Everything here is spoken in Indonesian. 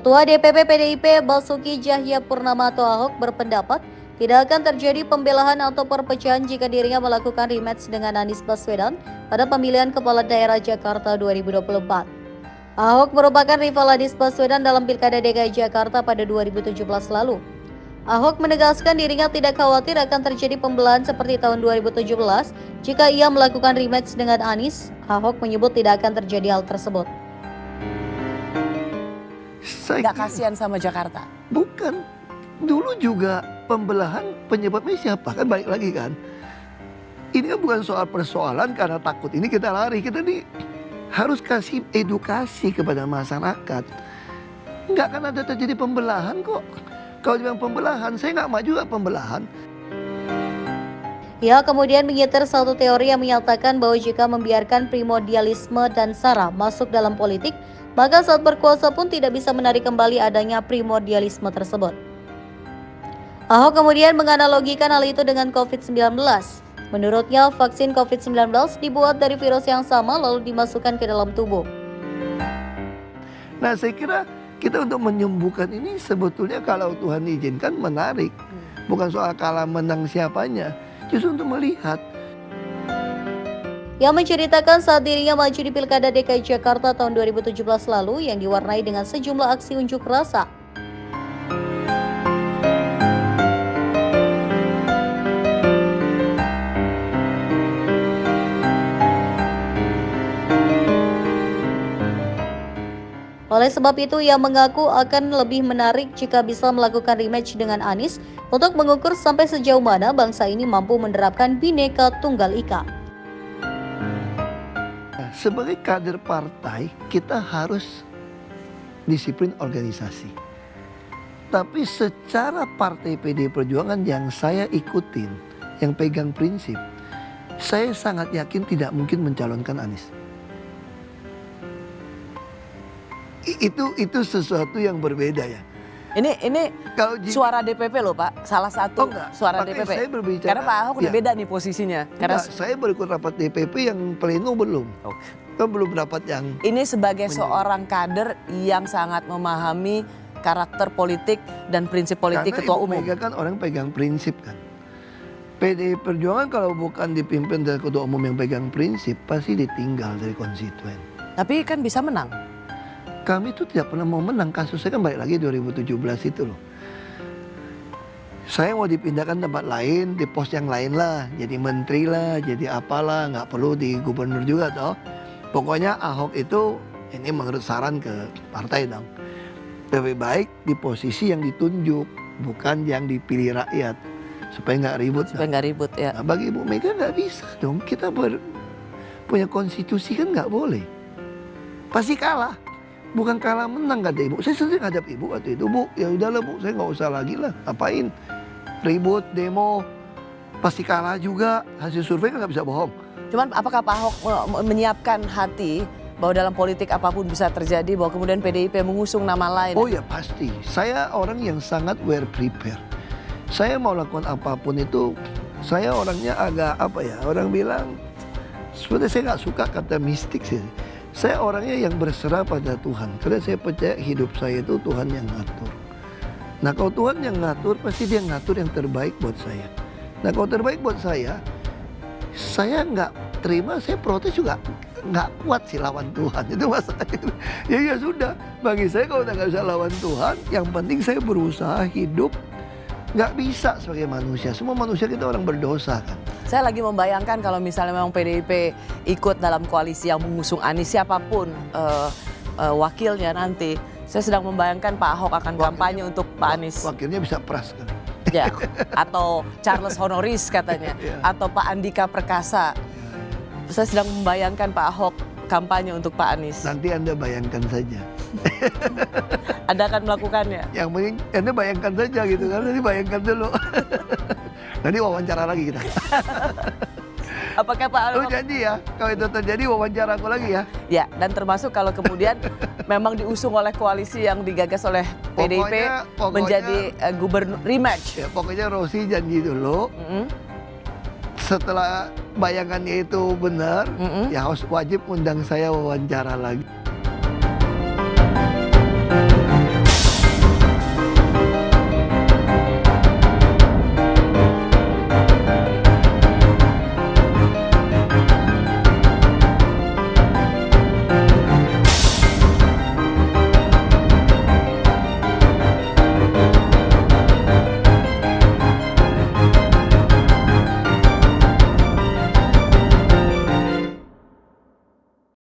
Ketua DPP PDIP Basuki Cahayapurnama atau Ahok berpendapat tidak akan terjadi pembelahan atau perpecahan jika dirinya melakukan rematch dengan Anies Baswedan pada pemilihan kepala daerah Jakarta 2024. Ahok merupakan rival Anies Baswedan dalam Pilkada DKI Jakarta pada 2017 lalu. Ahok menegaskan dirinya tidak khawatir akan terjadi pembelahan seperti tahun 2017 jika ia melakukan rematch dengan Anies. Ahok menyebut tidak akan terjadi hal tersebut. Nggak kasihan sama Jakarta? Bukan. Dulu juga pembelahan penyebabnya siapa? Kan balik lagi kan. Ini kan bukan soal persoalan karena takut ini kita lari. Kita nih harus kasih edukasi kepada masyarakat. Nggak akan ada terjadi pembelahan kok. Kalau dibilang pembelahan, saya nggak mau juga pembelahan. Ia kemudian menyetir satu teori yang menyatakan bahwa jika membiarkan primordialisme dan SARA masuk dalam politik, maka saat berkuasa pun tidak bisa menarik kembali adanya primordialisme tersebut. Ahok kemudian menganalogikan hal itu dengan COVID-19. Menurutnya, vaksin COVID-19 dibuat dari virus yang sama lalu dimasukkan ke dalam tubuh. Nah, saya kira kita untuk menyembuhkan ini sebetulnya kalau Tuhan izinkan menarik. Bukan soal kalah menang siapanya, justru untuk melihat. Yang menceritakan saat dirinya maju di Pilkada DKI Jakarta tahun 2017 lalu yang diwarnai dengan sejumlah aksi unjuk rasa. Oleh sebab itu, ia mengaku akan lebih menarik jika bisa melakukan rematch dengan Anies untuk mengukur sampai sejauh mana bangsa ini mampu menerapkan Bhinneka Tunggal Ika. Sebagai kader partai, kita harus disiplin organisasi. Tapi secara partai PD Perjuangan yang saya ikutin, yang pegang prinsip, saya sangat yakin tidak mungkin mencalonkan Anies. Itu sesuatu yang berbeda ya. Ini kalau suara DPP loh Pak, salah satu suara DPP. Saya berbicara, karena Pak Ahok udah beda nih posisinya. Karena saya berikut rapat DPP yang pleno belum. Kan belum dapat yang. Ini sebagai seorang kader yang sangat memahami karakter politik dan prinsip politik karena ketua Ibu umum. Mega kan orang pegang prinsip kan. PDI Perjuangan kalau bukan dipimpin dari ketua umum yang pegang prinsip pasti ditinggal dari konstituen. Tapi kan bisa menang. Kami itu tidak pernah mau menang, kasusnya kan balik lagi 2017 itu loh. Saya mau dipindahkan tempat lain, di pos yang lain lah, jadi menteri lah, jadi apalah, nggak perlu di gubernur juga toh. Pokoknya Ahok itu, ini menurut saran ke partai dong, lebih baik di posisi yang ditunjuk, bukan yang dipilih rakyat, supaya nggak ribut. Supaya nggak ribut ya. Nah, bagi Ibu Mega nggak bisa dong, kita punya konstitusi kan nggak boleh, pasti kalah. Bukan kalah menang kata Ibu. Saya sering hadap Ibu waktu itu, Bu, ya udahlah Bu, saya nggak usah lagi lah. Apain ribut, demo, pasti kalah juga. Hasil survei kan nggak bisa bohong. Cuman apakah Pak Ahok menyiapkan hati bahwa dalam politik apapun bisa terjadi, bahwa kemudian PDIP mengusung nama lain? Oh ya pasti. Saya orang yang sangat well prepared. Saya mau lakukan apapun itu, saya orangnya agak apa ya, orang bilang, sebenarnya saya nggak suka kata mistik sih. Saya orangnya yang berserah pada Tuhan. Karena saya percaya hidup saya itu Tuhan yang ngatur. Nah kalau Tuhan yang ngatur, pasti dia ngatur yang terbaik buat saya. Nah kalau terbaik buat saya nggak terima, saya protes juga nggak kuat sih lawan Tuhan. Itu masalahnya. Ya sudah, bagi saya kalau udah nggak bisa lawan Tuhan, yang penting saya berusaha hidup. Nggak bisa sebagai manusia, semua manusia kita orang berdosa kan. Saya lagi membayangkan kalau misalnya memang PDIP ikut dalam koalisi yang mengusung Anies, siapapun wakilnya nanti. Saya sedang membayangkan Pak Ahok akan kampanye untuk Pak Anies. Wakilnya bisa Pras kan. Ya, atau Charles Honoris katanya, atau Pak Andika Perkasa. Saya sedang membayangkan Pak Ahok kampanye untuk Pak Anies. Nanti Anda bayangkan saja. Anda akan melakukannya? Yang penting Anda bayangkan saja gitu kan, nanti bayangkan dulu. Nanti wawancara lagi kita. Apakah Pak Ahok? Lu janji ya, kalau itu terjadi wawancara aku lagi ya. Ya, dan termasuk kalau kemudian memang diusung oleh koalisi yang digagas oleh PDIP pokoknya, menjadi gubernur rematch. Ya, pokoknya Rosi janji dulu. Setelah bayangannya itu benar, ya harus wajib undang saya wawancara lagi.